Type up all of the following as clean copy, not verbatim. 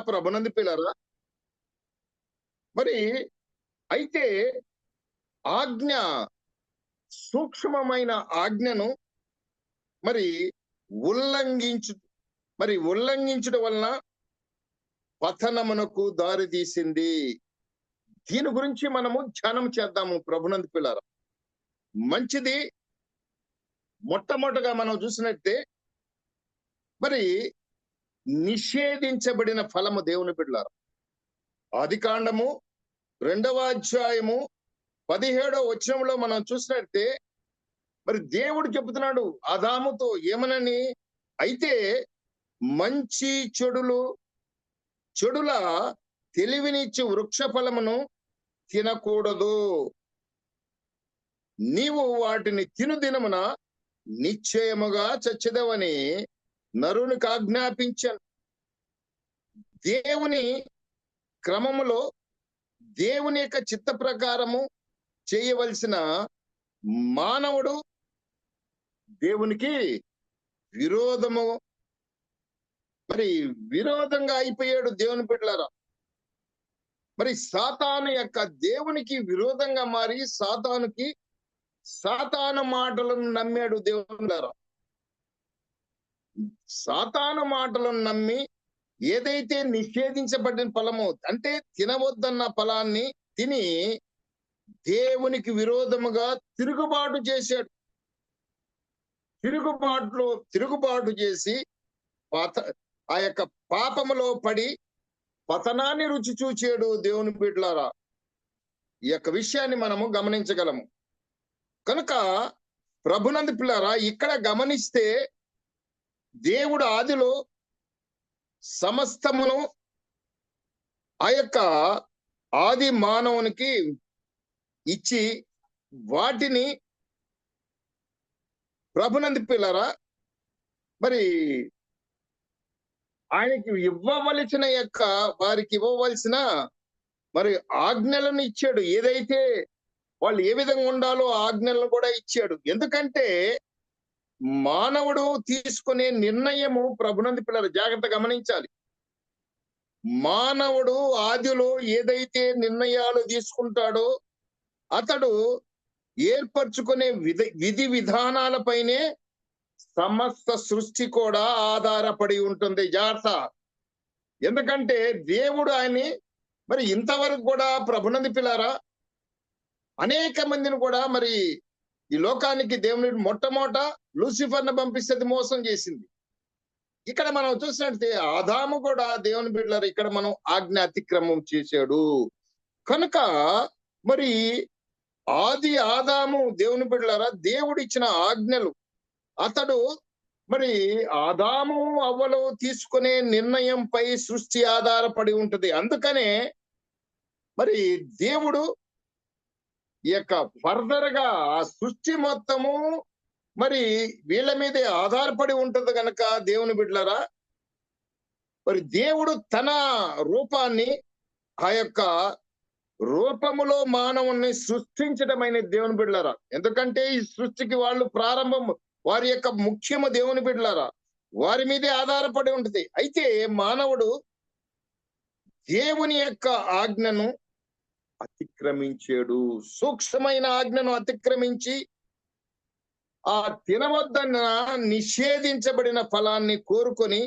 ప్రభునందు పిల్లరా. మరి అయితే ఆజ్ఞ, సూక్ష్మమైన ఆజ్ఞను మరి ఉల్లంఘించు ఉల్లంఘించడం వలన పతనమునకు దారి తీసింది. దీని గురించి మనము ధ్యానం చేద్దాము ప్రభునందు పిల్లరా. మంచిది. మొట్టమొదటగా మనం చూసినట్టే మరి నిషేధించబడిన ఫలము దేవుని బిడ్డలారా. ఆదికాండము 2వ అధ్యాయము 17వ వచనంలో మనం చూసినట్టే మరి దేవుడు చెబుతున్నాడు ఆదాముతో ఏమనని, అయితే మంచి చెడుల తెలివినిచ్చి వృక్ష ఫలమును తినకూడదు, నీవు వాటిని తిను దినమున నిశ్చయముగా చచ్చెదవని నరునికి ఆజ్ఞాపించాను. దేవుని క్రమములో దేవుని యొక్క చిత్త ప్రకారము చేయవలసిన మానవుడు దేవునికి విరోధంగా అయిపోయాడు దేవుని బిడ్డలారా. మరి సాతాను యొక్క దేవునికి విరోధంగా మారి సాతాను మాటలను నమ్మాడు దేవుని బిడ్డలారా. సాతాను మాటలను నమ్మి ఏదైతే నిషేధించబడిన ఫలము అంటే తినవద్దన్న ఫలాన్ని తిని దేవునికి విరోధముగా తిరుగుబాటు చేశాడు. తిరుగుబాటు చేసి ఆ యొక్క పాపములో పడి పతనాన్ని రుచి చూచాడు దేవుని బిడ్డలారా. ఈ యొక్క విషయాన్ని మనము గమనించగలము. కనుక ప్రభునందు పిల్లారా, ఇక్కడ గమనిస్తే దేవుడు ఆదిలో సమస్తమును ఆ యొక్క ఆది మానవునికి ఇచ్చి వాటిని ప్రభునందు పిల్లారా మరి ఆయనకి వారికి ఇవ్వవలసిన మరి ఆజ్ఞలను ఇచ్చాడు. ఏదైతే వాళ్ళు ఏ విధంగా ఉండాలో ఆజ్ఞలను కూడా ఇచ్చాడు. ఎందుకంటే మానవుడు తీసుకునే నిర్ణయము ప్రభునందు పిల్లలు జాగ్రత్త గమనించాలి. మానవుడు ఆదిలో ఏదైతే నిర్ణయాలు తీసుకుంటాడో అతడు ఏర్పరచుకునే విధి విధానాలపైనే సమస్త సృష్టి కూడా ఆధారపడి ఉంటుంది. జాగ్రత్త. ఎందుకంటే దేవుడు ఆయన్ని మరి ఇంతవరకు కూడా ప్రభునందు పిల్లారా అనేక మందిని కూడా మరి ఈ లోకానికి దేవుని మొట్టమొదట లూసిఫర్ను పంపిస్తే మోసం చేసింది. ఇక్కడ మనం చూసినట్టే ఆదాము కూడా దేవుని బిడ్డలారా ఇక్కడ మనం ఆజ్ఞ అతిక్రమం చేశాడు. కనుక మరి ఆదాము దేవుని బిడ్డలారా దేవుడు ఇచ్చిన ఆజ్ఞలు అతడు మరి ఆదాము అవ్వలు తీసుకునే నిర్ణయంపై సృష్టి ఆధారపడి ఉంటది. అందుకనే మరి దేవుడు ఈ యొక్క ఫర్దర్ గా ఆ సృష్టి మొత్తము మరి వీళ్ళ మీదే ఆధారపడి ఉంటది కనుక దేవుని బిడ్డలారా మరి దేవుడు తన రూపాన్ని ఆ యొక్క రూపములో మానవుణ్ణి సృష్టించడమైన దేవుని బిడ్డలారా. ఎందుకంటే ఈ సృష్టికి వాళ్ళు ప్రారంభం వారి యొక్క ముఖ్యము దేవుని బిడ్డలారా వారి మీదే ఆధారపడి ఉంటది. అయితే మానవుడు దేవుని యొక్క ఆజ్ఞను అతిక్రమించాడు. సూక్ష్మమైన ఆజ్ఞను అతిక్రమించి ఆ తినవద్దన్న నిషేధించబడిన ఫలాన్ని కోరుకొని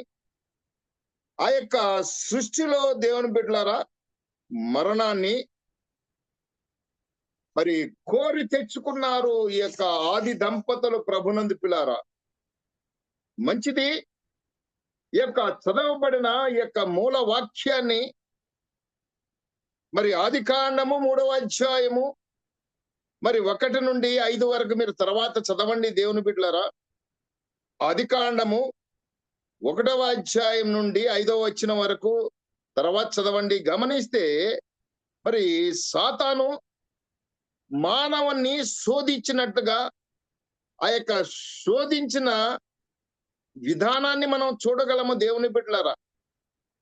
ఆ యొక్క సృష్టిలో దేవుని బిడ్డలారా మరణాన్ని మరి కోరి తెచ్చుకున్నారు ఈ యొక్క ఆది దంపతులు ప్రభునందు పిల్లారా. మంచిది. ఈ యొక్క చదవబడిన ఈ యొక్క మూల వాక్యాన్ని మరి ఆదికాండము 3వ అధ్యాయము మరి 1 నుండి 5 వరకు మీరు తర్వాత చదవండి దేవుని బిడ్డలారా. ఆదికాండము 1వ అధ్యాయం నుండి 5వ వచనం వరకు తర్వాత చదవండి. గమనిస్తే మరి సాతాను మానవుణ్ణి శోధించినట్టుగా ఆ యొక్క శోధించిన విధానాన్ని మనం చూడగలము దేవుని బిడ్డలారా.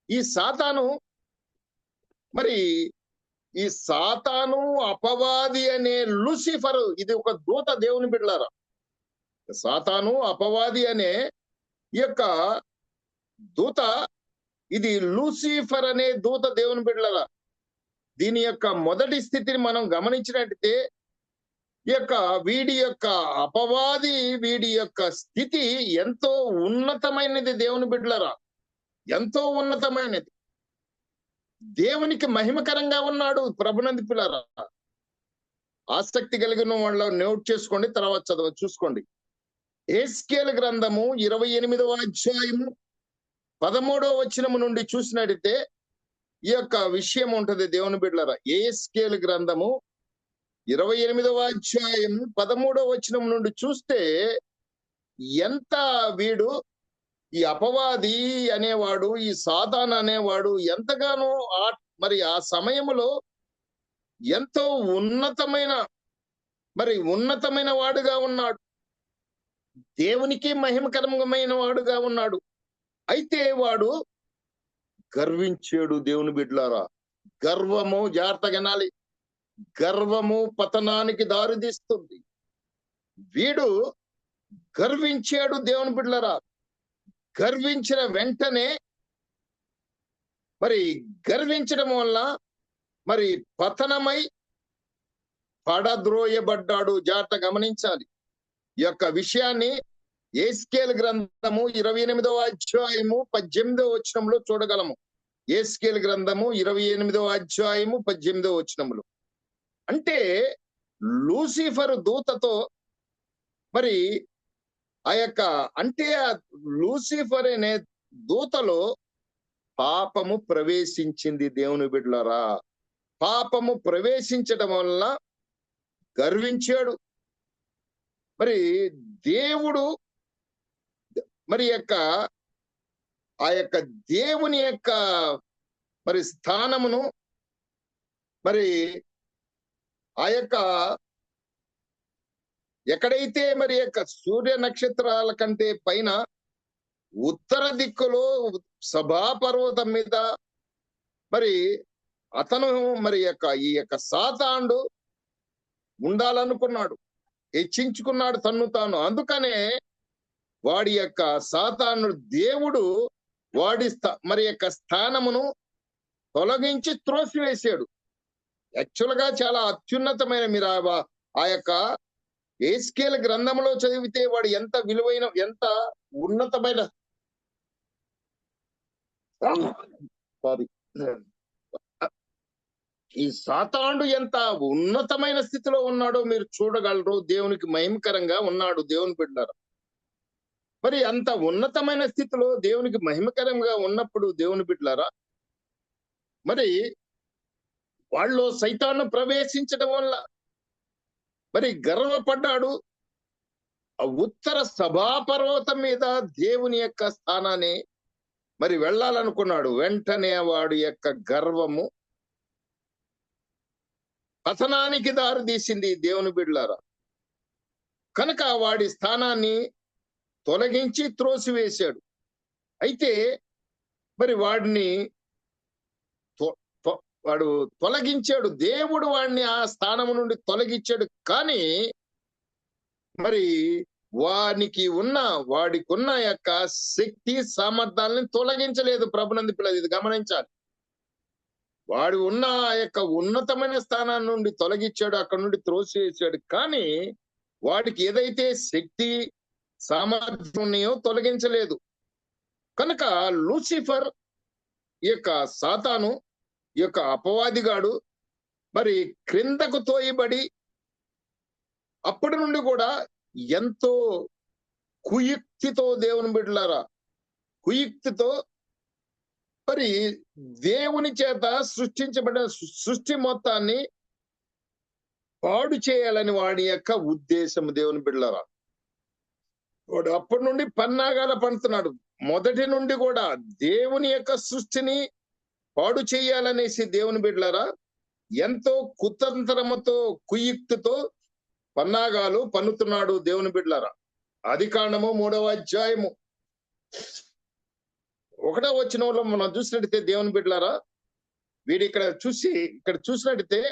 ఈ సాతాను అపవాది అనే లూసిఫర్ ఇది ఒక దూత దేవుని బిడ్డలారా. సాతాను అపవాది అనే ఈ యొక్క దూత ఇది లూసిఫర్ అనే దూత, దేవుని బిడ్డలారా. దీని యొక్క మొదటి స్థితిని మనం గమనించినట్టయితే, ఈ యొక్క వీడి యొక్క అపవాది, వీడి యొక్క స్థితి ఎంతో ఉన్నతమైనది దేవుని బిడ్డలారా, ఎంతో ఉన్నతమైనది. దేవునికి మహిమకరంగా ఉన్నాడు ప్రభునందు పిల్లరా. ఆసక్తి కలిగిన వాళ్ళ నోట్ చేసుకోండి, తర్వాత చూసుకోండి. యెహెజ్కేలు గ్రంథము 28వ అధ్యాయము 13వ వచనము నుండి చూసినట్టయితే ఈ యొక్క విషయం ఉంటది దేవుని బిడ్డలారా. యెహెజ్కేలు గ్రంథము 28వ అధ్యాయం 13వ వచనం నుండి చూస్తే ఎంత వీడు, ఈ అపవాది అనేవాడు, ఈ సాతాను అనేవాడు ఎంతగానో మరి ఆ సమయములో ఎంతో ఉన్నతమైన వాడుగా ఉన్నాడు, దేవునికి మహిమకరమైన వాడుగా ఉన్నాడు. అయితే వాడు గర్వించాడు దేవుని బిడ్డలారా. గర్వము, జాగ్రత్తగా వినాలి, గర్వము పతనానికి దారితీస్తుంది. వీడు గర్వించాడు దేవుని బిడ్డలారా. గర్వించిన వెంటనే మరి గర్వించడం వల్ల మరి పతనమై పడద్రోయబడ్డాడు. జాగ్రత్త గమనించాలి ఈ యొక్క విషయాన్ని. యెహెజ్కేలు గ్రంథము 28వ అధ్యాయము 18వ వచనంలో చూడగలము. యెహెజ్కేలు గ్రంథము 28వ అధ్యాయము 18వ వచనములో. అంటే లూసిఫర్ దూతతో మరి ఆ యొక్క అంటే లూసిఫర్ అనే దూతలో పాపము ప్రవేశించింది దేవుని బిడ్డలారా. పాపము ప్రవేశించడం వల్ల గర్వించాడు. మరి దేవుడు మరి ఆ యొక్క దేవుని యొక్క మరి స్థానమును మరి ఆ యొక్క ఎక్కడైతే మరి యొక్క సూర్య నక్షత్రాల కంటే పైన ఉత్తర దిక్కులో సభాపర్వతం మీద మరి అతను మరి ఈ యొక్క సాతానుడు ఉండాలనుకున్నాడు, హెచ్చించుకున్నాడు తన్ను తాను. అందుకనే వాడి యొక్క సాతానుడు దేవుడు వాడి మరి యొక్క స్థానమును తొలగించి త్రోసివేశాడు. యాక్చువల్ గా చాలా అత్యున్నతమైన, మీరు ఆ యొక్క యెహెజ్కేలు గ్రంథంలో చదివితే వాడు ఎంత విలువైన, ఎంత ఉన్నతమైన ఈ సాతానుడు ఎంత ఉన్నతమైన స్థితిలో ఉన్నాడో మీరు చూడగలరు. దేవునికి మహిమకరంగా ఉన్నాడు దేవుని బిడ్డలారా. మరి అంత ఉన్నతమైన స్థితిలో దేవునికి మహిమకరంగా ఉన్నప్పుడు దేవుని బిడ్డలారా, మరి వాళ్ళు సైతాను ప్రవేశించడం వల్ల మరి గర్వపడ్డాడు. ఆ ఉత్తర సభాపర్వతం మీద దేవుని యొక్క స్థానాన్ని మరి వెళ్ళాలనుకున్నాడు. వెంటనే వాడి యొక్క గర్వము పతనానికి దారి తీసింది దేవుని బిడ్డలారా. కనుక వాడి స్థానాన్ని తొలగించి త్రోసివేశాడు. అయితే మరి వాడు తొలగించాడు, దేవుడు వాడిని ఆ స్థానం నుండి తొలగించాడు. కానీ మరి వాడికి ఉన్న యొక్క శక్తి సామర్థ్యాలను తొలగించలేదు ప్రభునందు పిల్లలు. ఇది గమనించాలి. వాడు ఉన్న ఆ యొక్క ఉన్నతమైన స్థానాన్ని నుండి తొలగించాడు, అక్కడ నుండి త్రోసివేశాడు. కానీ వాడికి ఏదైతే శక్తి సామర్థ్యం ఉన్నాయో తొలగించలేదు. కనుక లూసిఫర్ ఈ యొక్క సాతాను, ఈ యొక్క అపవాదిగాడు మరి క్రిందకు తోయబడి అప్పటి నుండి కూడా ఎంతో కుయుక్తితో దేవుని బిడ్డలారా, కుయుక్తితో మరి దేవుని చేత సృష్టించబడిన సృష్టి మొత్తాన్ని పాడు చేయాలని వాడి యొక్క ఉద్దేశం దేవుని బిడ్డలారా. వాడు అప్పటి నుండి పన్నాగాల పండుతున్నాడు. మొదటి నుండి కూడా దేవుని యొక్క సృష్టిని పాడు చేయాలనేసి దేవుని బిడ్డలారా ఎంతో కుతంత్రముతో, కుయుక్తితో పన్నాగాలు పన్నుతున్నాడు దేవుని బిడ్డలారా. ఆదికాండము 3వ అధ్యాయము 1వ వచనంలో మనం చూసినట్టయితే దేవుని బిడ్డలారా, వీడు ఇక్కడ చూసినట్టయితే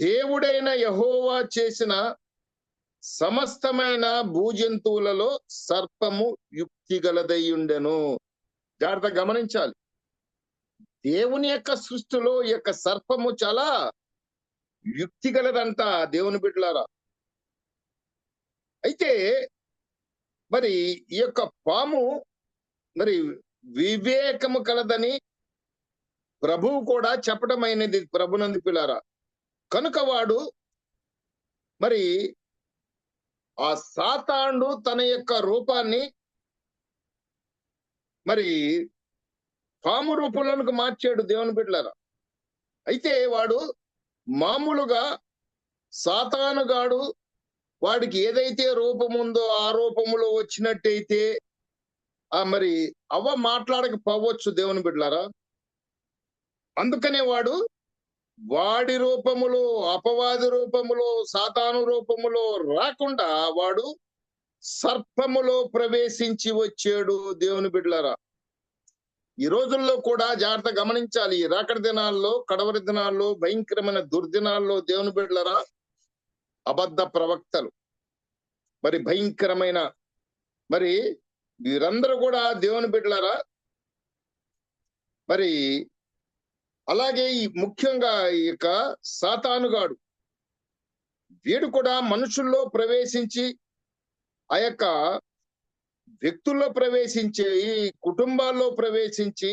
దేవుడైన యెహోవా చేసిన సమస్తమైన భూజంతువులలో సర్పము యుక్తి గలదై ఉండెను. జాగ్రత్తగా గమనించాలి. దేవుని యొక్క సృష్టిలో ఈ యొక్క సర్పము చాలా యుక్తి గలదంట దేవుని బిడ్డలారా. అయితే మరి ఈ యొక్క పాము మరి వివేకము కలదని ప్రభువు కూడా చెప్పటమైనది ప్రభునందు పిల్లారా. కనుక వాడు మరి ఆ సాతానుడు తన యొక్క రూపాన్ని మరి పాము రూపంలోనికి మార్చాడు దేవుని బిడ్డలారా. అయితే వాడు మామూలుగా సాతానుగాడు వాడికి ఏదైతే రూపం ఉందో ఆ రూపములో వచ్చినట్టయితే మరి అవ్వ మాట్లాడకపోవచ్చు దేవుని బిడ్డలారా. అందుకనే వాడి రూపములో, అపవాది రూపములో, సాతాను రూపములో రాకుండా వాడు సర్పములో ప్రవేశించి వచ్చాడు దేవుని బిడ్డలారా. ఈ రోజుల్లో కూడా జాగ్రత్త గమనించాలి. ఈ రాకడ దినాల్లో, కడవరి దినాల్లో, భయంకరమైన దుర్దినాల్లో దేవుని బిడ్డలారా, అబద్ధ ప్రవక్తలు మరి భయంకరమైన మరి వీరందరూ కూడా దేవుని బిడ్డలారా మరి అలాగే ఈ ముఖ్యంగా ఈ యొక్క సాతానుగాడు వీడు కూడా మనుషుల్లో ప్రవేశించి ఆ యొక్క వ్యక్తుల్లో ప్రవేశించి, కుటుంబాల్లో ప్రవేశించి,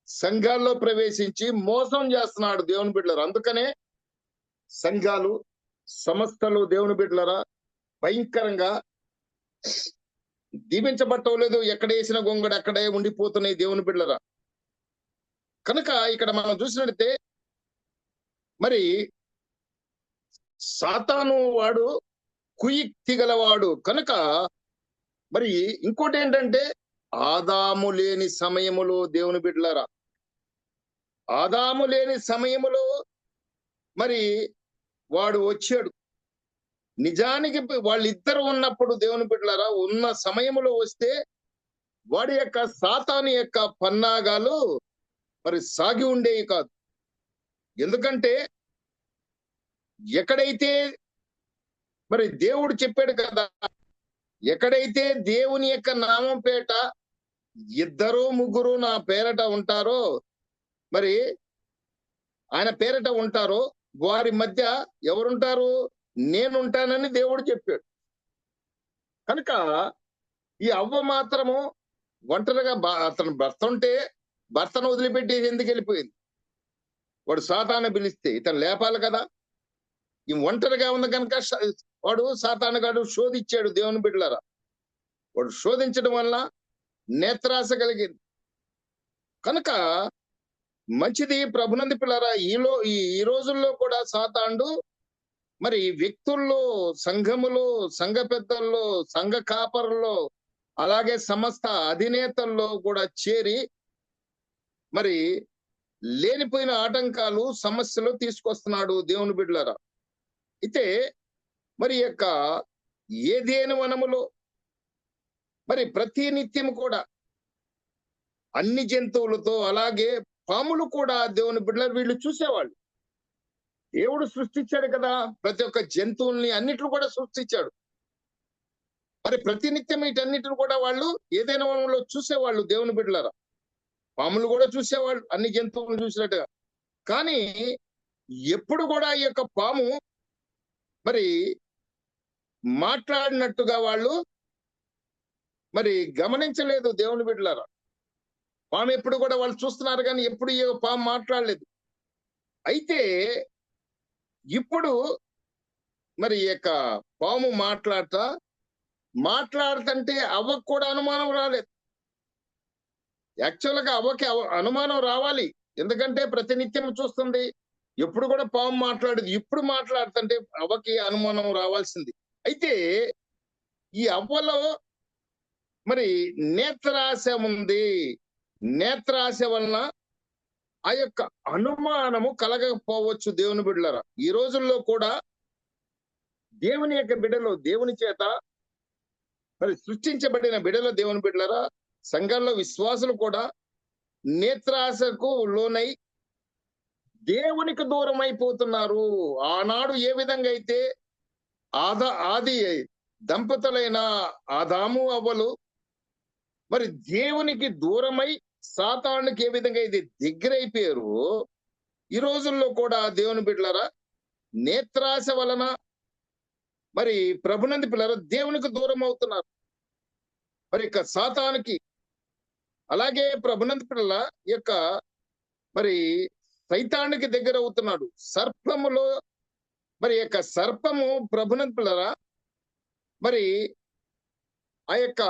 సంఘాల్లో ప్రవేశించి మోసం చేస్తున్నాడు దేవుని బిడ్డలారా. అందుకనే సంఘాలు, సంస్థలు దేవుని బిడ్డలారా భయంకరంగా దీవించబట్టలేదు. ఎక్కడ వేసిన గొంగడు అక్కడే ఉండిపోతున్నాయి దేవుని బిడ్డలారా. కనుక ఇక్కడ మనం చూసినట్లయితే మరి సాతాను వాడు కుయుక్తి గలవాడు కనుక మరి ఇంకోటి ఏంటంటే ఆదాము లేని సమయములో దేవుని బిడ్డలారా, ఆదాము లేని సమయములో మరి వాడు వచ్చాడు. నిజానికి వాళ్ళిద్దరు ఉన్నప్పుడు దేవుని బిడ్డలారా ఉన్న సమయములో వస్తే వాడి యొక్క సాతాను యొక్క పన్నాగాలు మరి సాగి ఉండేవి కాదు. ఎందుకంటే ఎక్కడైతే మరి దేవుడు చెప్పాడు కదా, ఎక్కడైతే దేవుని యొక్క నామం పేట ఇద్దరు ముగ్గురు నా పేరట ఉంటారో మరి ఆయన పేరట ఉంటారో వారి మధ్య ఎవరుంటారు, నేనుంటానని దేవుడు చెప్పాడు. కనుక ఈ అవ్వ మాత్రము ఒంటరిగా అతను భర్త ఉంటే భర్తను వదిలిపెట్టి ఎందుకు వెళ్ళిపోయింది? వాడు సాతాను పిలిస్తే ఇతను లేపాలి కదా. ఈ ఒంటరిగా ఉంది కనుక వాడు సాతానుగాడు శోధించాడు దేవుని బిడ్డలారా. వాడు శోధించడం వల్ల నేత్రాస కలిగింది. కనుక మంచిది ప్రభునంది పిల్లరా. ఈ రోజుల్లో కూడా సాతానుడు మరి వ్యక్తుల్లో, సంఘములో, సంఘ పెద్దల్లో, సంఘ కాపరుల్లో, అలాగే సమస్త అధినేతల్లో కూడా చేరి మరి లేనిపోయిన ఆటంకాలు, సమస్యలు తీసుకొస్తున్నాడు దేవుని బిడ్డలారా. అయితే మరి యొక్క ఏదేను వనములో మరి ప్రతి నిత్యం కూడా అన్ని జంతువులతో, అలాగే పాములు కూడా దేవుని బిడ్డలారా వీళ్ళు చూసేవాళ్ళు. దేవుడు సృష్టించాడు కదా ప్రతి ఒక్క జంతువుల్ని, అన్నిట్లు కూడా సృష్టించాడు. మరి ప్రతినిత్యం వీటన్నిటిని కూడా వాళ్ళు ఏదైనా వనంలో చూసేవాళ్ళు దేవుని బిడ్డలారా. పాములు కూడా చూసేవాళ్ళు అన్ని జంతువులను చూసినట్టుగా. కానీ ఎప్పుడు కూడా ఈ యొక్క పాము మరి మాట్లాడినట్టుగా వాళ్ళు మరి గమనించలేదు దేవుని బిడ్డలారా. పాము ఎప్పుడు కూడా వాళ్ళు చూస్తున్నారు కానీ ఎప్పుడు ఈ పాము మాట్లాడలేదు. అయితే ఇప్పుడు మరి ఈ యొక్క పాము మాట్లాడుతుంటే అవ్వకు కూడా అనుమానం రాలేదు. యాక్చువల్గా అవ్వకి అనుమానం రావాలి, ఎందుకంటే ప్రతినిత్యం చూస్తుంది. ఎప్పుడు కూడా పాము మాట్లాడేది, ఇప్పుడు మాట్లాడుతుంటే అవ్వకి అనుమానం రావాల్సింది. అయితే ఈ అవ్వలో మరి నేత్రాశ ఉంది. నేత్రాశ వలన ఆ యొక్క అనుమానము కలగకపోవచ్చు దేవుని బిడ్డలారా. ఈ రోజుల్లో కూడా దేవుని యొక్క బిడ్డలో, దేవుని చేత మరి సృష్టించబడిన బిడ్డలో దేవుని బిడ్డలారా, సంఘంలో విశ్వాసులు కూడా నేత్రాశకు లోనై దేవునికి దూరం అయిపోతున్నారు. ఆనాడు ఏ విధంగా అయితే ఆది దంపతులైన ఆదాము అవ్వలు మరి దేవునికి దూరమై సాతానుకి ఏ విధంగా ఇది దగ్గరైపోయారు, ఈ రోజుల్లో కూడా దేవుని బిడ్డలారా నేత్రాశ వలన మరి ప్రభునందు పిల్లలు దేవునికి దూరం అవుతున్నారు. మరి ఇక సాతానుకి అలాగే ప్రభునందు పిల్లల యొక్క మరి సైతానికి దగ్గర అవుతున్నాడు. సర్పములో మరి యొక్క సర్పము ప్రభునందు పిల్లల మరి ఆ యొక్క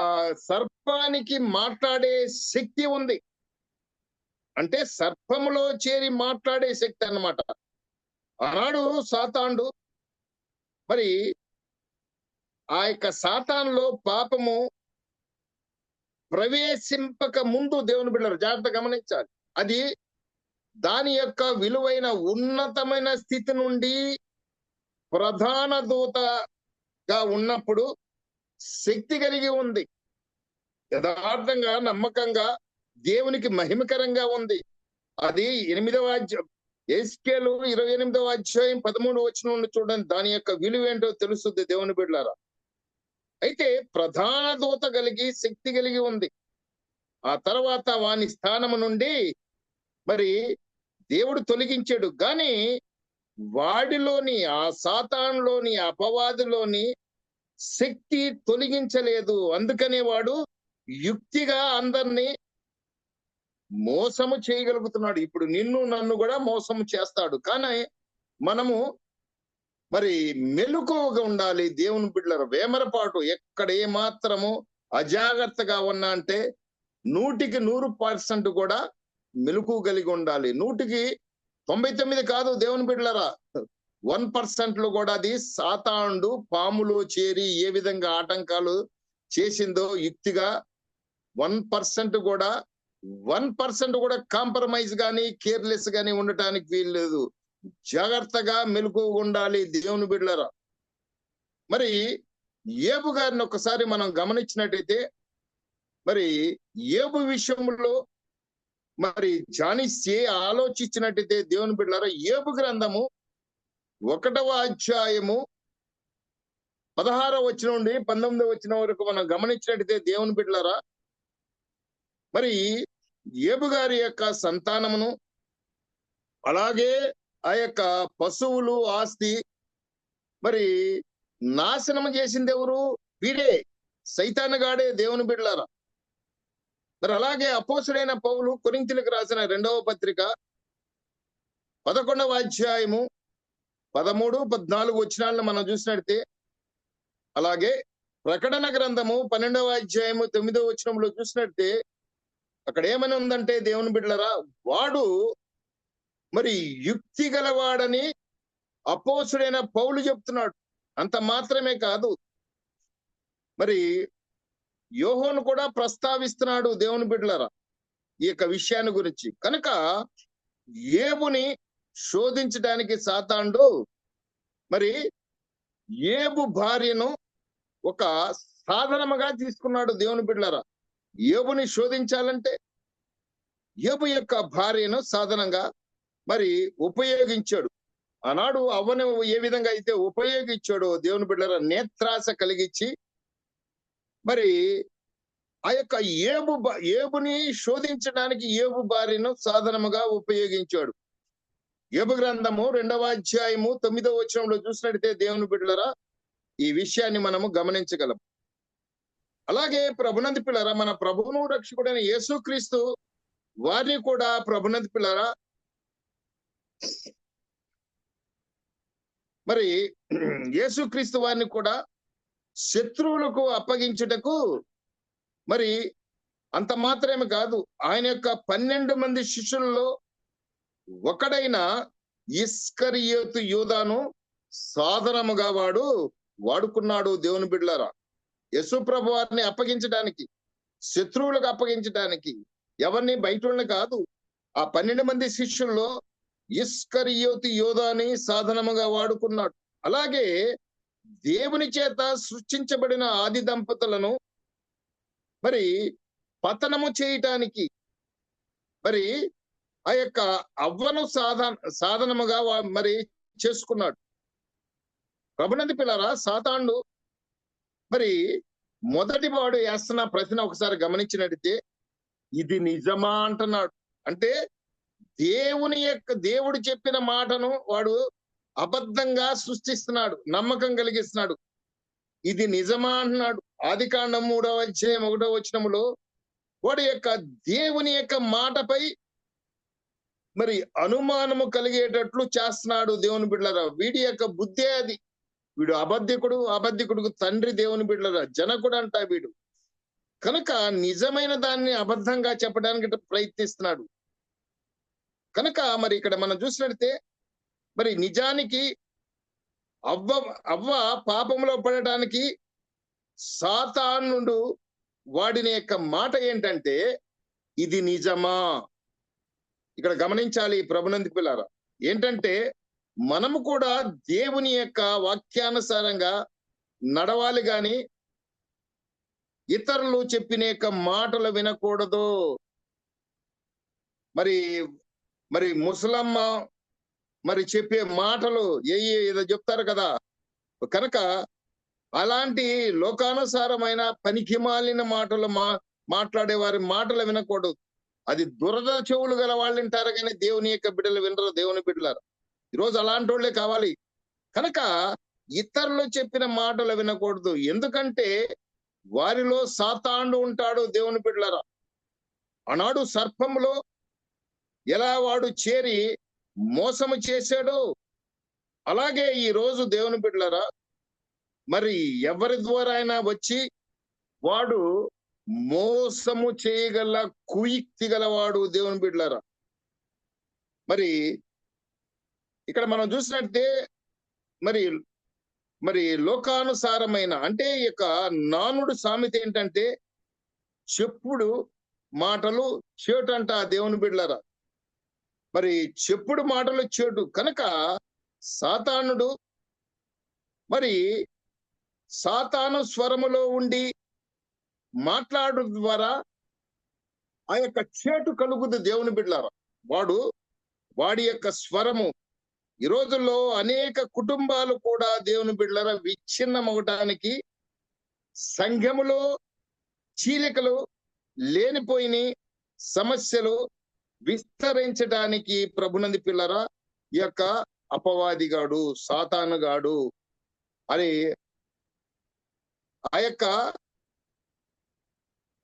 సర్పానికి మాట్లాడే శక్తి ఉంది. అంటే సర్పములో చేరి మాట్లాడే శక్తి అన్నమాట. ఆనాడు సాతానుడు మరి ఆ యొక్క సాతానులో పాపము ప్రవేశింపక ముందు దేవుని బిడ్డలు జాగ్రత్త గమనించాలి. అది దాని యొక్క విలువైన ఉన్నతమైన స్థితి నుండి ప్రధాన దూతగా ఉన్నప్పుడు శక్తి కలిగి ఉంది. యథార్థంగా నమ్మకంగా దేవునికి మహిమకరంగా ఉంది. అది 8వ అధ్యాయం ఎస్కేలు 28వ అధ్యాయం 13వ వచనం నుండి చూడండి. దాని యొక్క విలువ ఏంటో తెలుస్తుంది దేవుని బిడ్డలారా. అయితే ప్రధాన దూత కలిగి శక్తి కలిగి ఉంది. ఆ తర్వాత వాని స్థానము నుండి మరి దేవుడు తొలగించాడు. కానీ వాడిలోని ఆ సాతానులోని అపవాదిలోని శక్తి తొలగించలేదు. అందుకనే వాడు యుక్తిగా అందరినీ మోసము చేయగలుగుతున్నాడు. ఇప్పుడు నిన్ను నన్ను కూడా మోసము చేస్తాడు. కానీ మనము మరి మెలకువగా ఉండాలి. దేవుని బిడ్డల వేమరపాటు ఎక్కడ ఏ మాత్రము అజాగ్రత్తగా ఉన్నా అంటే 100కి 100% కూడా మెలకువ కలిగి ఉండాలి. 100కి 99 కాదు దేవుని బిడ్డలరా, 1% కూడా అది సాతానుడు పాములో చేరి ఏ విధంగా ఆటంకాలు చేసిందో యుక్తిగా 1% కూడా 1% కూడా కాంప్రమైజ్ గాని కేర్లెస్ గాని ఉండటానికి వీల్లేదు. జాగ్రత్తగా మెలకువగా ఉండాలి దేవుని బిడ్డలారా. మరి యోబు గారిని ఒకసారి మనం గమనించినట్టయితే మరి యోబు విషయంలో మరి జానిస్సే ఆలోచించినట్టయితే దేవుని బిడ్డలారా యోబు గ్రంథము 1వ అధ్యాయము 16వ వచనం నుండి 19వ వచనం వరకు మనం గమనించినట్టయితే దేవుని బిడ్డలారా మరి యోబు గారి యొక్క సంతానమును అలాగే ఆ యొక్క పశువులు ఆస్తి మరి నాశనం చేసింది ఎవరు? వీడే, సైతానుగాడే దేవుని బిడ్డలారా. మరి అలాగే అపోస్తుడైన పౌలు కొరింథీయులకు రాసిన 2వ పత్రిక 11వ అధ్యాయము 13, 14 వచనాలను మనం చూసినట్టే, అలాగే ప్రకటన గ్రంథము 12వ అధ్యాయము 9వ వచనంలో చూసినట్టే అక్కడ ఏమని ఉందంటే దేవుని బిడ్డలారా వాడు మరి యుక్తి గలవాడని అపోస్తుడైన పౌలు చెప్తున్నాడు. అంత మాత్రమే కాదు, మరి యోహోను కూడా ప్రస్తావిస్తున్నాడు దేవుని బిడ్డలారా ఈ యొక్క విషయాన్ని గురించి. కనుక యోబుని శోధించడానికి సాతానుడు మరి యోబు భార్యను ఒక సాధనముగా తీసుకున్నాడు దేవుని బిడ్డలారా. యోబుని శోధించాలంటే యోబు యొక్క భార్యను సాధనంగా మరి ఉపయోగించాడు. ఆనాడు అవ్వను ఏ విధంగా అయితే ఉపయోగించాడో దేవుని బిడ్డలారా నేత్రాశ కలిగించి మరి ఆ యొక్క యోబుని శోధించడానికి యోబు భార్యను సాధనముగా ఉపయోగించాడు. యోబు గ్రంథము 2వ అధ్యాయము 9వ వచనంలో చూసినట్లయితే దేవుని బిడ్డలారా ఈ విషయాన్ని మనము గమనించగలం. అలాగే ప్రభునందు పిల్లరా మన ప్రభువును రక్షకుడైన యేసుక్రీస్తు వారిని కూడా ప్రభునందు పిల్లరా మరి యేసుక్రీస్తు వారిని కూడా శత్రువులకు అప్పగించుటకు మరి అంత మాత్రమే కాదు, ఆయన యొక్క 12 మంది శిష్యులలో ఒకడైన ఇస్కరియోతు యూదాను సాధనముగా వాడుకున్నాడు దేవుని బిడ్డలారా. యేసు ప్రభు వారిని అప్పగించడానికి, శత్రువులకు అప్పగించడానికి, ఎవరిని బయట కాదు. ఆ 12 మంది శిష్యుల్లో ఇస్కరియోతు యూదాని సాధనముగా వాడుకున్నాడు. అలాగే దేవుని చేత సృష్టించబడిన ఆది దంపతులను మరి పతనము చేయటానికి మరి ఆ యొక్క అవ్వను సాధనముగా మరి చేసుకున్నాడు. ప్రభునందు పిల్లరా సాతానుడు మరి మొదటి వాడు వేస్తున్న ప్రశ్న ఒకసారి గమనించినట్లయితే ఇది నిజమా అంటున్నాడు. అంటే దేవుడు చెప్పిన మాటను వాడు అబద్ధంగా సృష్టిస్తున్నాడు, నమ్మకం కలిగిస్తున్నాడు. ఇది నిజమా అంటున్నాడు. ఆదికాండం 3వ అధ్యాయం 1వ వచనములో వాడి యొక్క దేవుని యొక్క మాటపై మరి అనుమానము కలిగేటట్లు చేస్తున్నాడు దేవుని బిడ్డలారా. వీడి యొక్క బుద్ధే అది. వీడు అబద్ధికుడుకు తండ్రి దేవుని బిడ్డలారా. జనకుడు అంట వీడు. కనుక నిజమైన దాన్ని అబద్ధంగా చెప్పడానికి ప్రయత్నిస్తున్నాడు. కనుక మరి ఇక్కడ మనం చూసినట్లయితే మరి నిజానికి అవ్వ పాపంలో పడటానికి సాతానుడు వాడిని యొక్క మాట ఏంటంటే ఇది నిజమా. ఇక్కడ గమనించాలి ప్రభునందుకు పిల్లారా. ఏంటంటే మనము కూడా దేవుని యొక్క వాక్యానుసారంగా నడవాలి గాని ఇతరులు చెప్పిన యొక్క మాటలు వినకూడదు. మరి ముసలమ్మ మరి చెప్పే మాటలు ఏదో చెప్తారు కదా. కనుక అలాంటి లోకానుసారమైన పనికిమాలిన మాటలు మాట్లాడే వారి మాటలు వినకూడదు. అది దురద చెవులు గల వాళ్ళు వింటారు కానీ దేవుని యొక్క బిడ్డలు వినరు. దేవుని బిడ్డలారు ఈరోజు అలాంటి వాళ్ళే కావాలి. కనుక ఇతరులు చెప్పిన మాటలు వినకూడదు. ఎందుకంటే వారిలో సాతానుడు ఉంటాడు. దేవుని బిడ్డలారా, ఆనాడు సర్పంలో ఎలా వాడు చేరి మోసము చేశాడు, అలాగే ఈ రోజు దేవుని బిడ్డలారా మరి ఎవరి ద్వారా అయినా వచ్చి వాడు మోసము చేయగల కుయుక్తి గలవాడు. దేవుని బిడ్డలారా మరి ఇక్కడ మనం చూసినట్టే మరి లోకానుసారమైన అంటే యొక్క నానుడు సామెత ఏంటంటే చెప్పుడు మాటలు చేటు అంట. దేవుని బిడ్డలారా మరి చెప్పుడు మాటలు చేటు. కనుక సాతానుడు మరి సాతాను స్వరములో ఉండి మాట్లాడు ద్వారా ఆ యొక్క చేటు కలుగుద్ది. దేవుని బిడ్డలారా వాడి యొక్క స్వరము ఈ రోజుల్లో అనేక కుటుంబాలు కూడా దేవుని బిడ్డలారా విచ్ఛిన్నమవటానికి, సంఘములో చీలికలు లేనిపోయిన సమస్యలు విస్తరించడానికి ప్రభునంది పిల్లరా ఈ యొక్క అపవాదిగాడు సాతానుగాడు అని ఆ యొక్క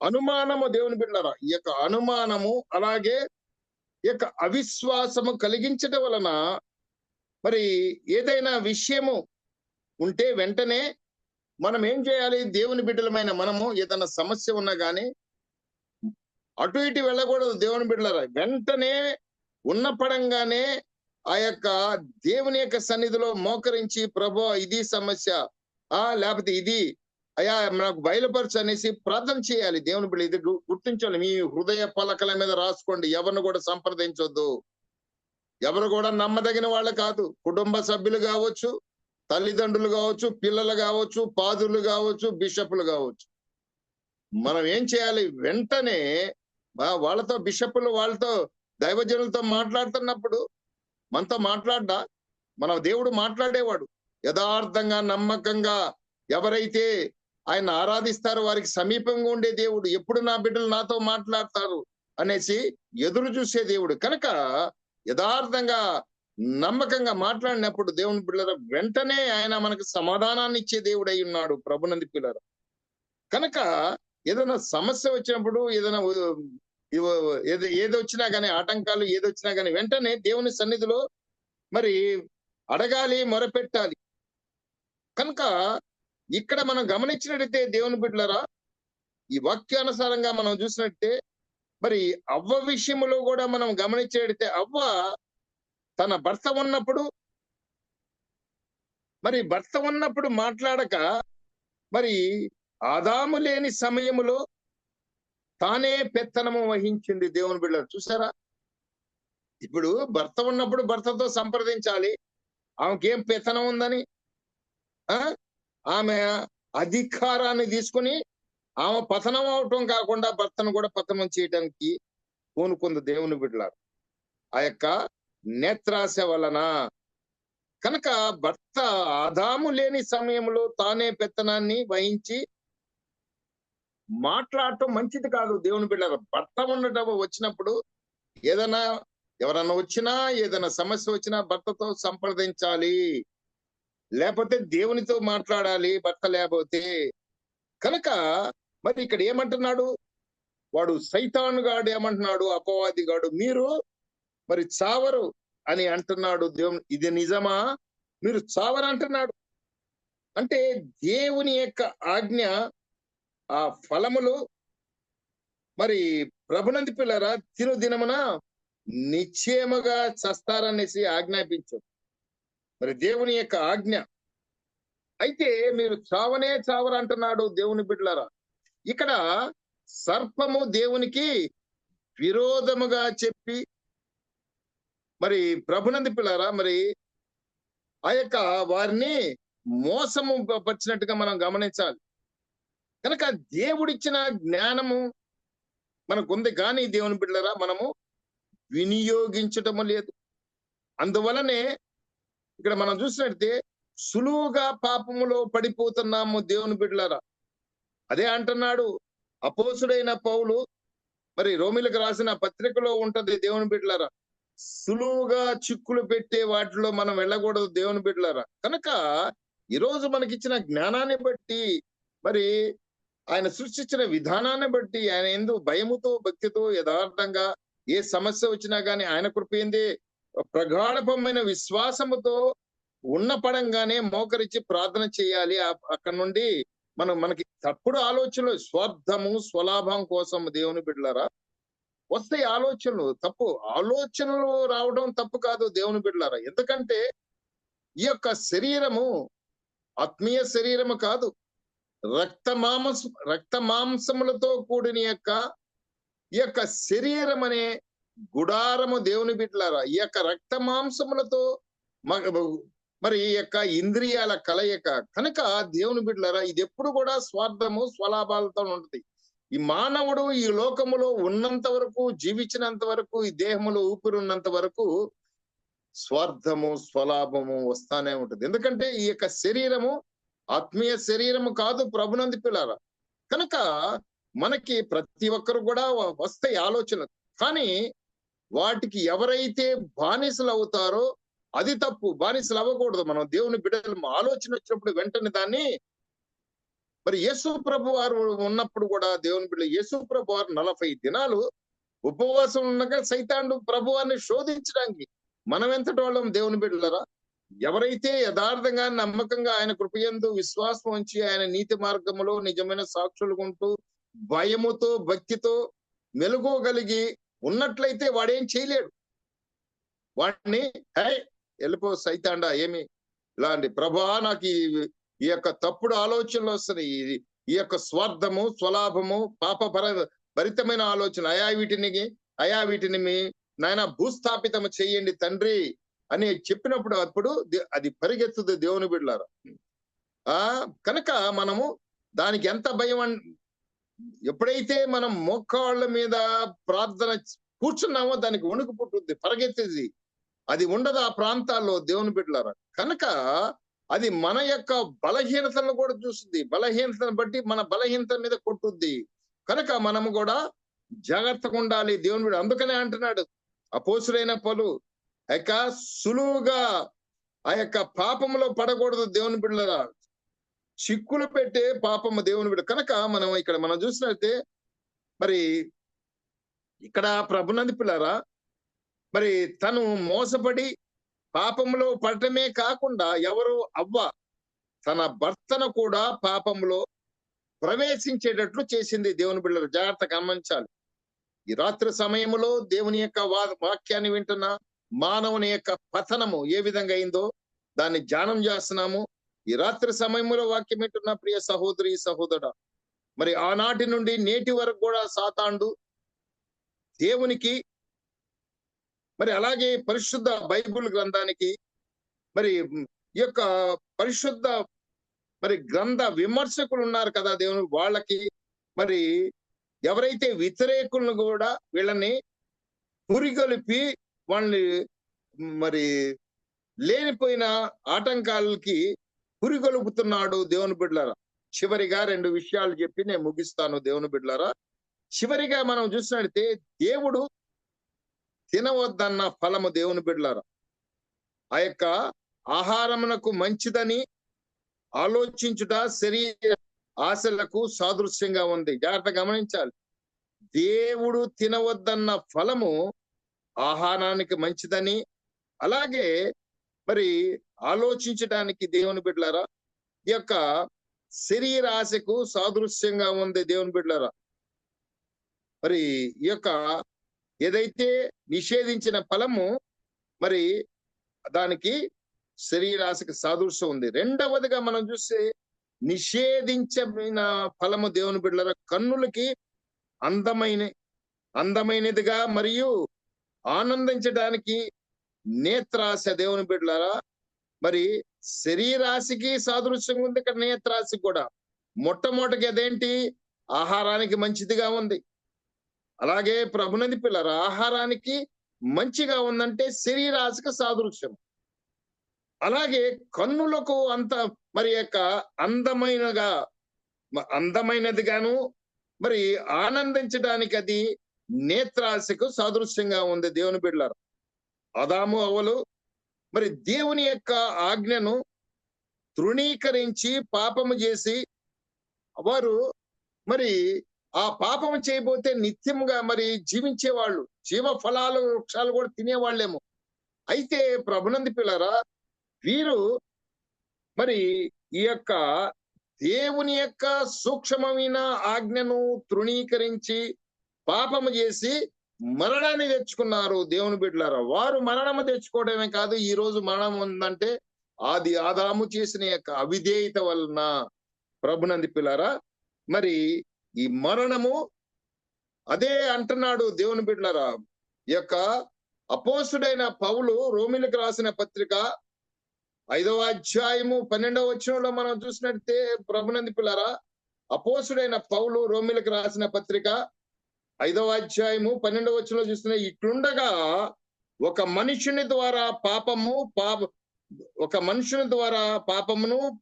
అనుమానము దేవుని బిడ్డలారా ఈ యొక్క అనుమానము అలాగే ఈ యొక్క అవిశ్వాసము కలిగించడం వలన మరి ఏదైనా విషయము ఉంటే వెంటనే మనం ఏం చేయాలి? దేవుని బిడ్డలమైన మనము ఏదైనా సమస్య ఉన్నా గానీ అటు ఇటు వెళ్ళకూడదు. దేవుని బిడ్డలారా వెంటనే ఉన్న పడంగానే ఆ యొక్క దేవుని యొక్క సన్నిధిలో మోకరించి ప్రభువా ఇది సమస్య లేకపోతే ఇది అయ్యా నాకు బయలుపరచు అనేసి ప్రార్థన చేయాలి. దేవుని బిడ్డ ఇది గుర్తించాలి. మీ హృదయ పలకల మీద రాసుకోండి. ఎవరిని కూడా సంప్రదించొద్దు. ఎవరు కూడా నమ్మదగిన వాళ్ళు కాదు. కుటుంబ సభ్యులు కావచ్చు, తల్లిదండ్రులు కావచ్చు, పిల్లలు కావచ్చు, పాదులు కావచ్చు, బిషపులు కావచ్చు. మనం ఏం చేయాలి? వెంటనే వాళ్ళతో బిషపులు వాళ్ళతో దైవజనులతో మాట్లాడుతున్నప్పుడు మనతో మాట్లాడ్డా మన దేవుడు మాట్లాడేవాడు. యథార్థంగా నమ్మకంగా ఎవరైతే ఆయన ఆరాధిస్తారో వారికి సమీపంగా ఉండే దేవుడు. ఎప్పుడు నా బిడ్డలు నాతో మాట్లాడతారు అనేసి ఎదురు చూసే దేవుడు. కనుక యథార్థంగా నమ్మకంగా మాట్లాడినప్పుడు దేవుని బిడ్డల వెంటనే ఆయన మనకు సమాధానాన్ని ఇచ్చే దేవుడు అయి ఉన్నాడు. ప్రభునంది పిల్లల కనుక ఏదైనా సమస్య వచ్చినప్పుడు ఏదైనా ఏదొచ్చినా కానీ ఆటంకాలు ఏదొచ్చినా కానీ వెంటనే దేవుని సన్నిధిలో మరి అడగాలి, మొరపెట్టాలి. కనుక ఇక్కడ మనం గమనించినట్టయితే దేవుని బిడ్డలారా ఈ వాక్యానుసారంగా మనం చూసినట్టే మరి అవ్వ విషయంలో కూడా మనం గమనించేటైతే అవ్వ తన భర్త ఉన్నప్పుడు మాట్లాడక మరి ఆదాము లేని సమయములో తానే పెత్తనము వహించింది. దేవుని బిడ్డలారా చూసారా? ఇప్పుడు భర్త ఉన్నప్పుడు భర్తతో సంప్రదించాలి. ఆమెకేం పెత్తనం ఉందని? ఆమె అధికారాన్ని తీసుకుని ఆమె పతనం అవటం కాకుండా భర్తను కూడా పతనం చేయడానికి పూనుకుంది. దేవుని బిడ్డలారా ఆ యొక్క నేత్రాశ వలన. కనుక భర్త ఆదాము లేని సమయంలో తానే పెత్తనాన్ని వహించి మాట్లాడటం మంచిది కాదు. దేవుని బిడ్డలారా, భర్త ఉండటం వచ్చినప్పుడు ఏదైనా ఎవరన్నా వచ్చినా, ఏదైనా సమస్య వచ్చినా భర్తతో సంప్రదించాలి. లేకపోతే దేవునితో మాట్లాడాలి భర్త లేకపోతే. కనుక మరి ఇక్కడ ఏమంటున్నాడు? వాడు సైతాను గాడు ఏమంటున్నాడు? అపవాది గాడు, మీరు మరి చావరు అని అంటున్నాడు దేవుని. ఇది నిజమా? మీరు చావరు అంటున్నాడు. అంటే దేవుని యొక్క ఆజ్ఞ, ఆ ఫలములు మరి ప్రభునంది పిల్లరా తిరు దినమున నిశ్చయముగా చస్తారనేసి ఆజ్ఞాపించాడు. మరి దేవుని యొక్క ఆజ్ఞ. అయితే మీరు చావనే చావరు అంటున్నాడు దేవుని బిడ్డలారా. ఇక్కడ సర్పము దేవునికి విరోధముగా చెప్పి మరి ప్రభునంది పిల్లారా మరి ఆ యొక్క వారిని మోసము పరిచినట్టుగా మనం గమనించాలి. కనుక దేవుడిచ్చిన జ్ఞానము మనకుంది, కానీ దేవుని బిడ్డలారా మనము వినియోగించటము లేదు. అందువలనే ఇక్కడ మనం చూసినట్టే సులువుగా పాపములో పడిపోతున్నాము దేవుని బిడ్డలారా. అదే అంటున్నాడు అపోస్తుడైన పౌలు, మరి రోమిలకు రాసిన పత్రికలో ఉంటది దేవుని బిడ్డలారా, సులువుగా చిక్కులు పెట్టే వాటిలో మనం వెళ్ళకూడదు దేవుని బిడ్డలారా. కనుక ఈరోజు మనకిచ్చిన జ్ఞానాన్ని బట్టి, మరి ఆయన సృష్టించిన విధానాన్ని బట్టి, ఆయన ఎందు భయముతో భక్తితో యథార్థంగా ఏ సమస్య వచ్చినా గానీ ఆయన కృప ఏంది ప్రగాఢమైన విశ్వాసముతో ఉన్న పడంగానే మోకరించి ప్రార్థన చేయాలి. అక్కడ నుండి మనకి తప్పుడు ఆలోచనలు, స్వార్థము స్వలాభం కోసం దేవుని బిడ్డలారా వస్తాయి ఆలోచనలు. తప్పు ఆలోచనలు రావడం తప్పు కాదు దేవుని బిడ్డలారా. ఎందుకంటే ఈ యొక్క శరీరము ఆత్మీయ శరీరము కాదు, రక్త మాంసములతో కూడిన ఈ యొక్క శరీరం అనే గుడారము దేవుని బిడ్డలారా. ఈ యొక్క రక్త మాంసములతో మరి ఈ యొక్క ఇంద్రియాల కలయిక. కనుక దేవుని బిడ్డలారా ఇది ఎప్పుడు కూడా స్వార్థము స్వలాభాలతో ఉంటుంది. ఈ మానవుడు ఈ లోకములో ఉన్నంత వరకు, జీవించినంత వరకు, ఈ దేహములో ఊపిరి ఉన్నంత వరకు స్వార్థము స్వలాభము వస్తానే ఉంటుంది. ఎందుకంటే ఈ యొక్క శరీరము ఆత్మీయ శరీరము కాదు ప్రభునంది పిల్లారా. కనుక మనకి ప్రతి ఒక్కరు కూడా వస్తాయి ఆలోచనలు, కానీ వాటికి ఎవరైతే బానిసలు అవుతారో అది తప్పు. బానిసలు అవ్వకూడదు. మనం దేవుని బిడ్డలు ఆలోచన వచ్చినప్పుడు వెంటనే దాన్ని, మరి యేసు ప్రభు వారు ఉన్నప్పుడు కూడా దేవుని బిడ్డ యేసు ప్రభు వారు 40 దినాలు ఉపవాసం ఉండగా సైతానుడు ప్రభు వారిని శోధించడానికి మనం ఎంతటి వాళ్ళం దేవుని బిడ్డలరా. ఎవరైతే యథార్థంగా నమ్మకంగా ఆయన కృపయందు విశ్వాసం ఉంచి ఆయన నీతి మార్గములో నిజమైన సాక్షులు ఉంటూ భయముతో భక్తితో మెలుగోగలిగి ఉన్నట్లయితే వాడేం చేయలేడు. వాడిని వెళ్ళిపో సైతాండా, ఏమి ఇలాంటి ప్రభా నాకు ఈ యొక్క తప్పుడు ఆలోచనలు వస్తున్నాయి, ఈ యొక్క స్వార్థము స్వలాభము భరితమైన ఆలోచన, అయా వీటిని మీ నాయన భూస్థాపితము చేయండి తండ్రి అని చెప్పినప్పుడు అప్పుడు అది పరిగెత్తుది దేవుని బిడ్డలారా. కనుక మనము దానికి ఎంత భయం ఎప్పుడైతే మనం మోకాళ్ళ మీద ప్రార్థన కూర్చున్నామో దానికి వణుకు పుట్టుద్ది, పరిగెత్తేది. అది ఉండదు ఆ ప్రాంతాల్లో దేవుని బిడ్డలారా. కనుక అది మన యొక్క బలహీనతలను కూడా చూస్తుంది. బలహీనతను బట్టి మన బలహీనత మీద కొట్టుద్ది. కనుక మనము కూడా జాగ్రత్తగా ఉండాలి దేవుని బిడ్డ. అందుకనే అంటున్నాడు అపోస్తుడైన పౌలు, సులువుగా ఆ యొక్క పాపములో పడకూడదు దేవుని బిడ్డలారా. చిక్కులు పెట్టే పాపము దేవుని బిడ్డ. కనుక మనం చూసినట్లయితే మరి ఇక్కడ ప్రభునంది పిల్లారా, మరి తను మోసపడి పాపంలో పడటమే కాకుండా ఎవరు అవ్వ తన భర్తను కూడా పాపంలో ప్రవేశించేటట్లు చేసింది దేవుని బిడ్డలు. జాగ్రత్త గమనించాలి. ఈ రాత్రి సమయంలో దేవుని యొక్క వాక్యాన్ని వింటున్న మానవుని యొక్క పతనము ఏ విధంగా అయిందో దాన్ని ధ్యానం చేస్తున్నాము. ఈ రాత్రి సమయంలో వాక్యం వింటున్న ప్రియ సహోదరి సహోదరుడా, మరి ఆనాటి నుండి నేటి వరకు కూడా సాతాండు దేవునికి, మరి అలాగే పరిశుద్ధ బైబుల్ గ్రంథానికి, మరి ఈ యొక్క పరిశుద్ధ మరి గ్రంథ విమర్శకులు ఉన్నారు కదా దేవుని, వాళ్ళకి మరి ఎవరైతే వ్యతిరేకులను కూడా వీళ్ళని పురిగొలిపి వాళ్ళని మరి లేనిపోయిన ఆటంకాలకి పురిగొలుపుతున్నాడు దేవుని బిడ్డలారా. చివరిగా 2 విషయాలు చెప్పి నేను ముగిస్తాను దేవుని బిడ్డలారా. చివరిగా మనం చూసినట్లయితే దేవుడు తినవద్దన్న ఫలము దేవుని బిడ్డలారా. ఆ యొక్క ఆహారమునకు మంచిదని ఆలోచించుట శరీర ఆశలకు సాదృశ్యంగా ఉంది. జాగ్రత్త గమనించాలి. దేవుడు తినవద్దన్న ఫలము ఆహారానికి మంచిదని, అలాగే మరి ఆలోచించడానికి దేవుని బిడ్డలారా ఈ యొక్క శరీర ఆశకు సాదృశ్యంగా ఉంది దేవుని బిడ్డలారా. మరి ఈ యొక్క ఏదైతే నిషేధించిన ఫలము మరి దానికి శరీరాశకి సాదృశ్యం ఉంది. రెండవదిగా మనం చూస్తే నిషేధించిన ఫలము దేవుని బిడ్డలారా కన్నులకి అందమైనదిగా మరియు ఆనందించడానికి నేత్రాశ దేవుని బిడ్డలారా. మరి శరీరాశికి సాదృశ్యంగా ఉంది, ఇక్కడ నేత్రాశి కూడా. మొట్టమొదటిగా అదేంటి? ఆహారానికి మంచిదిగా ఉంది. అలాగే ప్రభునంది పిల్లరా, ఆహారానికి మంచిగా ఉందంటే శరీరాశికి సాదృశ్యం. అలాగే కన్నులకు అంత మరి యొక్క అందమైనదిగాను మరి ఆనందించడానికి అది నేత్రాశకు సాదృశ్యంగా ఉంది దేవుని బిడ్డలారా. ఆదాము అవ్వలు మరి దేవుని యొక్క ఆజ్ఞను తృణీకరించి పాపము చేసి వారు మరి ఆ పాపము చేయబోతే నిత్యముగా మరి జీవించేవాళ్ళు, జీవ ఫలాలు వృక్షాలు కూడా తినేవాళ్ళేమో. అయితే ప్రభునంది పిల్లరా, వీరు మరి ఈ యొక్క దేవుని యొక్క సూక్ష్మమైన ఆజ్ఞను తృణీకరించి పాపము చేసి మరణాన్ని తెచ్చుకున్నారు దేవుని బిడ్డలారా. వారు మరణము తెచ్చుకోవడమే కాదు, ఈ రోజు మరణం ఉందంటే ఆది ఆదాము చేసిన యొక్క అవిధేయత వలన. ప్రభునంది పిల్లరా, మరి ఈ మరణము అదే అంటున్నాడు దేవుని బిడ్డలారా. ఈ యొక్క అపోస్తుడైన పౌలు రోమిలకు రాసిన పత్రిక 5వ అధ్యాయము 12వ వచనంలో మనం చూసినట్టే ప్రభునంది పిల్లరా, అపోస్తుడైన పౌలు రోమిలకు రాసిన పత్రిక 5వ అధ్యాయము 12వ వచనంలో చూస్తున్న ఇట్లుండగా ఒక మనుషుని ద్వారా పాపమును,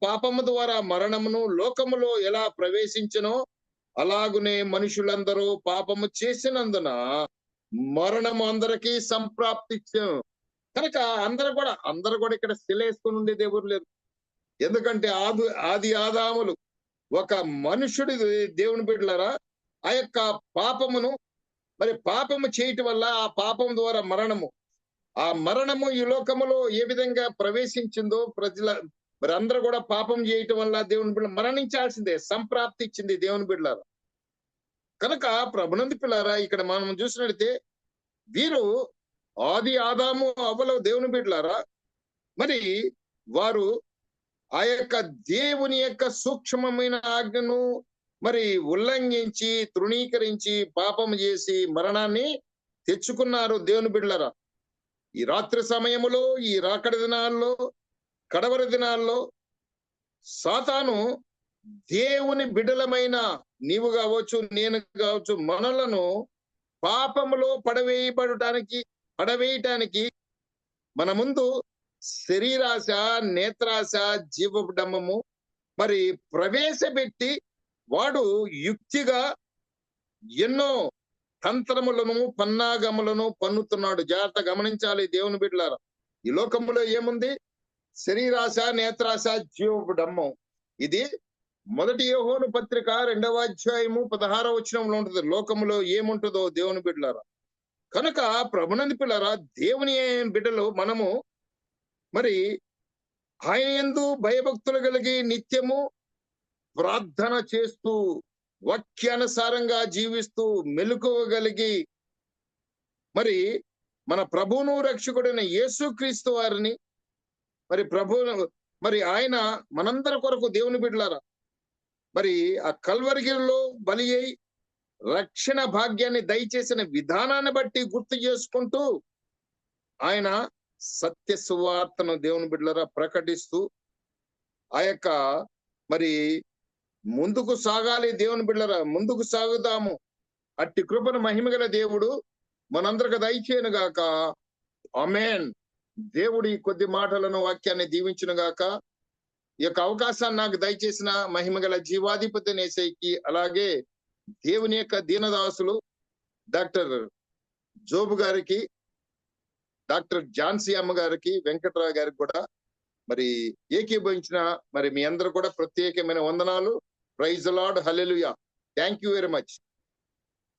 పాపము ద్వారా మరణమును లోకములో ఎలా ప్రవేశించునో అలాగునే మనుషులందరూ పాపము చేసినందున మరణము అందరికీ సంప్రాప్తించను. కనుక అందరూ కూడా ఇక్కడ శిలేసుకుని ఉండేది ఎవరు లేరు. ఎందుకంటే ఆది ఆదాములు ఒక మనుషుడి దేవుని బిడ్డలారా ఆ యొక్క పాపమును మరి పాపము చేయటం వల్ల ఆ పాపం ద్వారా ఆ మరణము ఈ లోకములో ఏ విధంగా ప్రవేశించిందో మరి అందరూ కూడా పాపం చేయటం వల్ల దేవుని బిడ్డ మరణించాల్సిందే, సంప్రాప్తి ఇచ్చింది దేవుని బిడ్డలారా. కనుక ప్రభునంది పిల్లారా, ఇక్కడ మనం చూసినట్లయితే వీరు ఆది ఆదాము అవ్వలు దేవుని బిడ్డలారా, మరి వారు ఆ యొక్క దేవుని యొక్క సూక్ష్మమైన ఆజ్ఞను మరి ఉల్లంఘించి తృణీకరించి పాపం చేసి మరణాన్ని తెచ్చుకున్నారు దేవుని బిడ్డలారా. ఈ రాత్రి సమయములో, ఈ రాకడి దినాల్లో, కడవరి దినాల్లో సాతాను దేవుని బిడ్డలమైన నీవు కావచ్చు, నేను కావచ్చు, మనలను పాపములో పడవేయటానికి మన ముందు శరీరాశ, నేత్రాశ, జీవడమము మరి ప్రవేశపెట్టి వాడు యుక్తిగా ఎన్నో తంత్రములను పన్నాగములను పన్నుతున్నాడు. జాగ్రత్త గమనించాలి దేవుని బిడ్డలారా. ఈ లోకములో ఏముంది? శరీరాశ, నేత్రాశ, జీవడమ్మం. ఇది 1 యోహాను పత్రిక 2వ అధ్యాయము 16వ వచనంలో ఉంటుంది. లోకములో ఏముంటుందో దేవుని బిడ్డలారా. కనుక ప్రభునంది పిల్లరా, దేవుని బిడ్డలు మనము మరి ఆయన యందు భయభక్తులు కలిగి నిత్యము ప్రార్థన చేస్తూ వాక్యానుసారంగా జీవిస్తూ మెలకువగలిగి మరి మన ప్రభువును రక్షకుడైన యేసుక్రీస్తు వారిని మరి ఆయన మనందరి కొరకు దేవుని బిడ్డలారా మరి ఆ కల్వరిగిరిలో బలి అయి రక్షణ భాగ్యాన్ని దయచేసిన విధానాన్ని బట్టి గుర్తు చేసుకుంటూ ఆయన సత్య సువార్తను దేవుని బిడ్డలారా ప్రకటిస్తూ ఆ యొక్క మరి ముందుకు సాగాలి దేవుని బిడ్డలారా. ముందుకు సాగుదాము. అట్టి కృపను మహిమగల దేవుడు మనందరికి దయచేయను గాక. ఆమేన్. దేవుడి కొద్ది మాటలను వాక్యాన్ని దీవించును గాక. ఈ యొక్క అవకాశాన్ని నాకు దయచేసిన మహిమగల జీవాధిపతి నేసైకి, అలాగే దేవుని యొక్క దీనదాసులు డాక్టర్ జోబు గారికి, డాక్టర్ ఝాన్సీ అమ్మ గారికి, వెంకట్రావు గారికి కూడా మరి ఏకీభవించిన మరి మీ అందరూ కూడా ప్రత్యేకమైన వందనాలు. Praise the lord, hallelujah. Thank you very much.